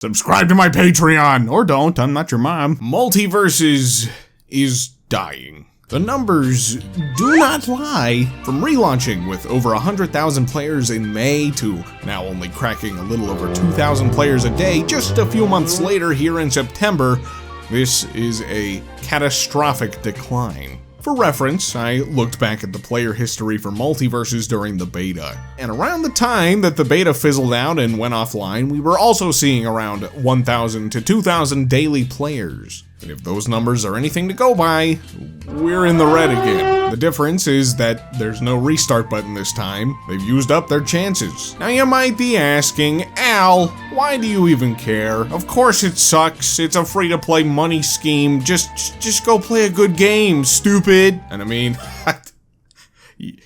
Subscribe to my Patreon, or don't, I'm not your mom. Multiverses is dying. The numbers do not lie. From relaunching with over 100,000 players in May to now only cracking a little over 2,000 players a day just a few months later here in September, this is a catastrophic decline. For reference, I looked back at the player history for Multiverses during the beta, and around the time that the beta fizzled out and went offline, we were also seeing around 1,000 to 2,000 daily players. And if those numbers are anything to go by, we're in the red again. The difference is that there's no restart button this time. They've used up their chances. Now you might be asking, Al, why do you even care? Of course it sucks. It's a free-to-play money scheme. Just go play a good game, stupid. And I mean,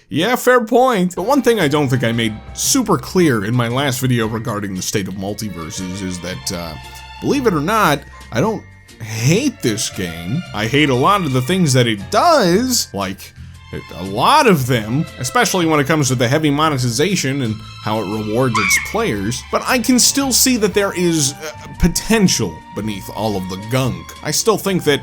yeah, fair point. But one thing I don't think I made super clear in my last video regarding the state of multiverses is that, believe it or not, I don't hate this game. I hate a lot of the things that it does, like a lot of them, especially when it comes to the heavy monetization and how it rewards its players, but I can still see that there is potential beneath all of the gunk. I still think that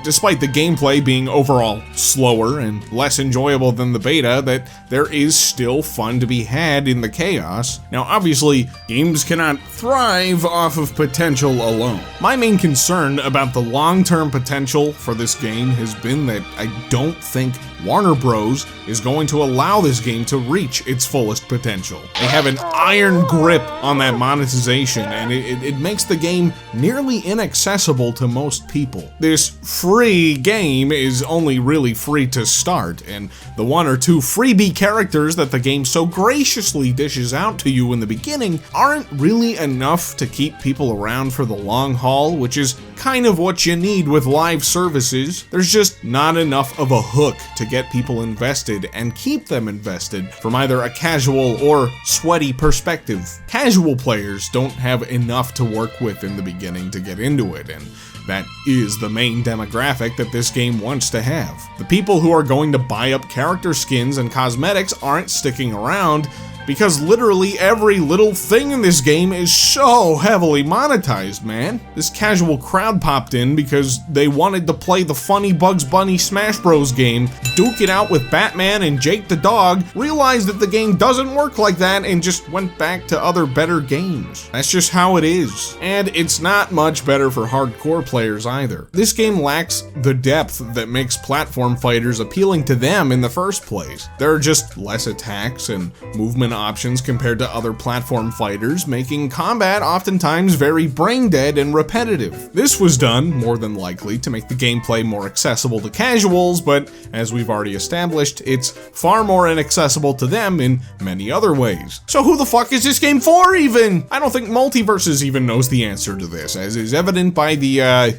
despite the gameplay being overall slower and less enjoyable than the beta, that there is still fun to be had in the chaos. Now obviously, games cannot thrive off of potential alone. My main concern about the long-term potential for this game has been that I don't think Warner Bros. Is going to allow this game to reach its fullest potential. They have an iron grip on that monetization, and it makes the game nearly inaccessible to most people. This free game is only really free to start, and the one or two freebie characters that the game so graciously dishes out to you in the beginning aren't really enough to keep people around for the long haul, which is kind of what you need with live services. There's just not enough of a hook to get people invested and keep them invested from either a casual or sweaty perspective. Casual players don't have enough to work with in the beginning to get into it, and that is the main demographic that this game wants to have. The people who are going to buy up character skins and cosmetics aren't sticking around because literally every little thing in this game is so heavily monetized, man. This casual crowd popped in because they wanted to play the funny Bugs Bunny Smash Bros game, duke it out with Batman and Jake the dog, realized that the game doesn't work like that, and just went back to other better games. That's just how it is. And it's not much better for hardcore players either. This game lacks the depth that makes platform fighters appealing to them in the first place. There are just less attacks and movement options compared to other platform fighters, making combat oftentimes very brain dead and repetitive. This was done, more than likely, to make the gameplay more accessible to casuals, but as we've already established, it's far more inaccessible to them in many other ways. So who the fuck is this game for even? I don't think Multiverses even knows the answer to this, as is evident by the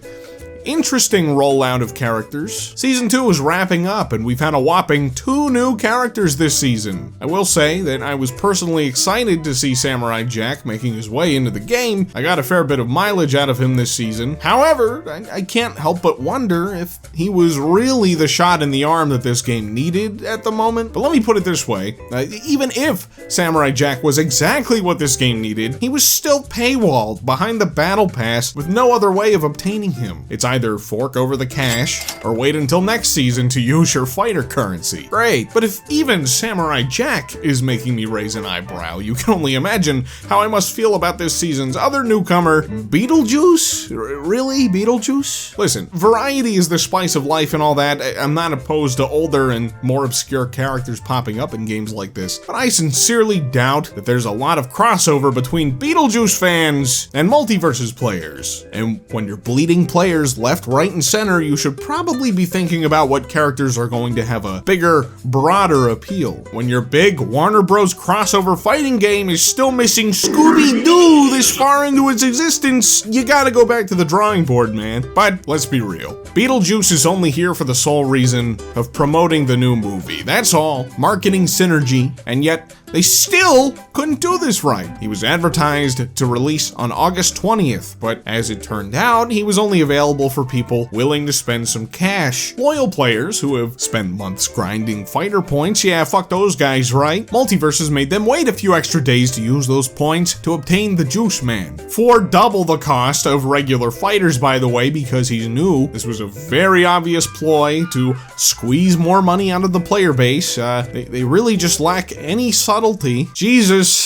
interesting rollout of characters. Season 2 is wrapping up, and we've had a whopping 2 new characters this season. I will say that I was personally excited to see Samurai Jack making his way into the game. I got a fair bit of mileage out of him this season. However, I can't help but wonder if he was really the shot in the arm that this game needed at the moment. But let me put it this way, even if Samurai Jack was exactly what this game needed, he was still paywalled behind the battle pass with no other way of obtaining him. It's either fork over the cash or wait until next season to use your fighter currency. Great, but if even Samurai Jack is making me raise an eyebrow, you can only imagine how I must feel about this season's other newcomer, Beetlejuice? Really, Beetlejuice? Listen, variety is the spice of life and all that. I'm not opposed to older and more obscure characters popping up in games like this, but I sincerely doubt that there's a lot of crossover between Beetlejuice fans and Multiverses players. And when you're bleeding players left, right, and center, you should probably be thinking about what characters are going to have a bigger, broader appeal. When your big Warner Bros. Crossover fighting game is still missing Scooby-Doo this far into its existence, you gotta go back to the drawing board, man. But let's be real. Beetlejuice is only here for the sole reason of promoting the new movie. That's all. Marketing synergy, and yet they still couldn't do this right. He was advertised to release on August 20th, but as it turned out, he was only available for people willing to spend some cash. Loyal players who have spent months grinding fighter points, yeah, fuck those guys, right? Multiverses made them wait a few extra days to use those points to obtain the Juice Man. For double the cost of regular fighters, by the way, because he knew this was a very obvious ploy to squeeze more money out of the player base. They really just lack any subtlety. Jesus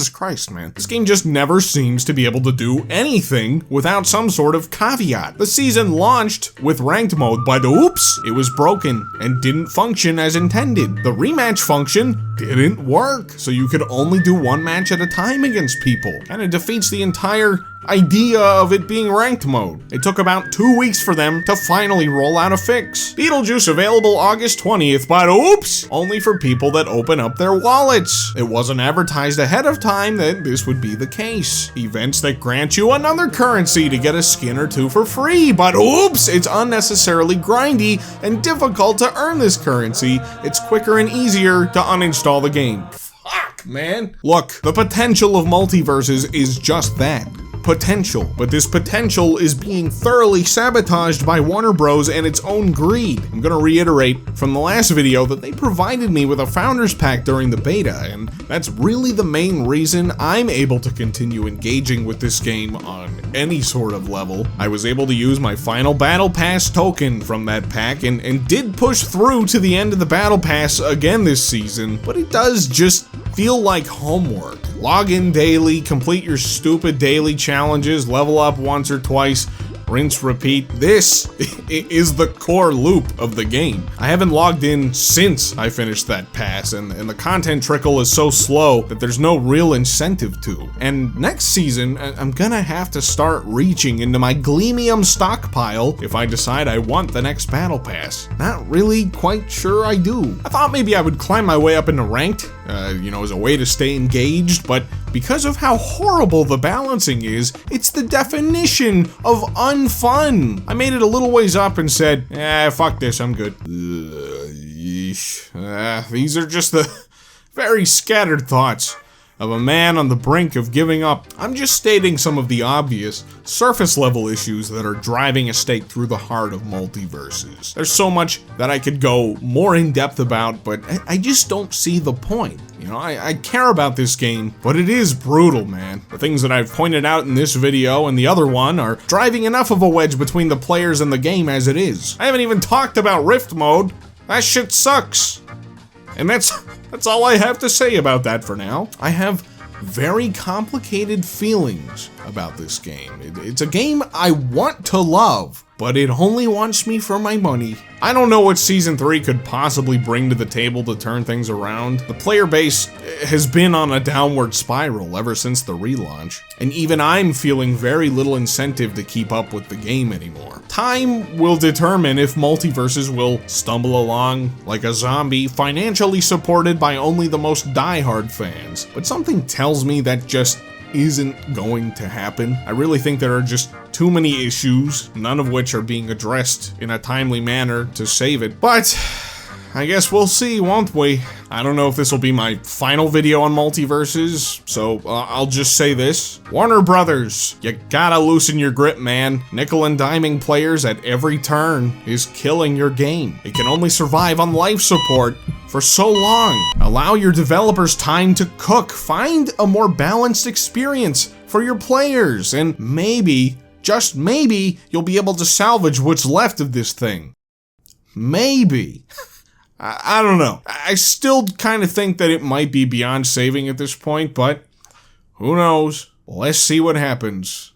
Christ, man. This game just never seems to be able to do anything without some sort of caveat. The season launched with ranked mode, but oops, it was broken and didn't function as intended. The rematch function didn't work, so you could only do one match at a time against people. And it defeats the entire idea of it being ranked mode. It took about 2 weeks for them to finally roll out a fix. Beetlejuice available August 20th, but oops, only for people that open up their wallets. It wasn't advertised ahead of time that this would be the case. Events that grant you another currency to get a skin or two for free, but oops, it's unnecessarily grindy and difficult to earn this currency. It's quicker and easier to uninstall the game. Fuck, man. Look, the potential of multiverses is just that. Potential, but this potential is being thoroughly sabotaged by Warner Bros. And its own greed. I'm gonna reiterate from the last video that they provided me with a founder's pack during the beta, and that's really the main reason I'm able to continue engaging with this game on any sort of level. I was able to use my final Battle Pass token from that pack and did push through to the end of the Battle Pass again this season, but it does just feel like homework. Log in daily, complete your stupid daily challenges, level up once or twice, rinse, repeat. This is the core loop of the game. I haven't logged in since I finished that pass, and the content trickle is so slow that there's no real incentive to. And next season, I'm gonna have to start reaching into my Gleamium stockpile if I decide I want the next battle pass. Not really quite sure I do. I thought maybe I would climb my way up into ranked, as a way to stay engaged, but because of how horrible the balancing is, it's the definition of unfun. I made it a little ways up and said, fuck this, I'm good. These are just the very scattered thoughts of a man on the brink of giving up. I'm just stating some of the obvious, surface level issues that are driving a stake through the heart of multiverses. There's so much that I could go more in depth about, but I just don't see the point. I care about this game, but it is brutal, man. The things that I've pointed out in this video and the other one are driving enough of a wedge between the players and the game as it is. I haven't even talked about Rift mode. That shit sucks. And that's all I have to say about that for now. I have very complicated feelings about this game. It's a game I want to love, but it only wants me for my money. I don't know what Season 3 could possibly bring to the table to turn things around. The player base has been on a downward spiral ever since the relaunch, and even I'm feeling very little incentive to keep up with the game anymore. Time will determine if multiverses will stumble along like a zombie, financially supported by only the most diehard fans. But something tells me that just isn't going to happen. I really think there are just too many issues, none of which are being addressed in a timely manner to save it. But I guess we'll see, won't we? I don't know if this will be my final video on multiverses, so I'll just say this. Warner Brothers, you gotta loosen your grip, man. Nickel and diming players at every turn is killing your game. It can only survive on life support for so long. Allow your developers time to cook. Find a more balanced experience for your players, and maybe, just maybe, you'll be able to salvage what's left of this thing. Maybe. I don't know. I still kind of think that it might be beyond saving at this point, but who knows? Let's see what happens.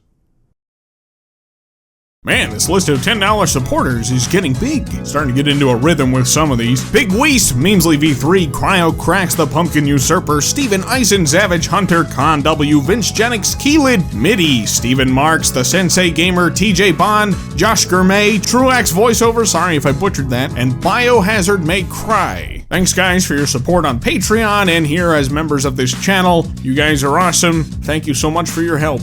Man, this list of $10 supporters is getting big. Starting to get into a rhythm with some of these. BiggWeast, Memesley V3, Cryocrax, the Pumpkin Usurper, Steven Ison, Zaveghunter, Con W, VinchGenix, Keylid, Mitty, Steven Marx, TheSenseiGamer, TJ Bond, Josh Girmay, TruaxVoiceOver, sorry if I butchered that, and Biohazard May Cry. Thanks guys for your support on Patreon and here as members of this channel. You guys are awesome. Thank you so much for your help.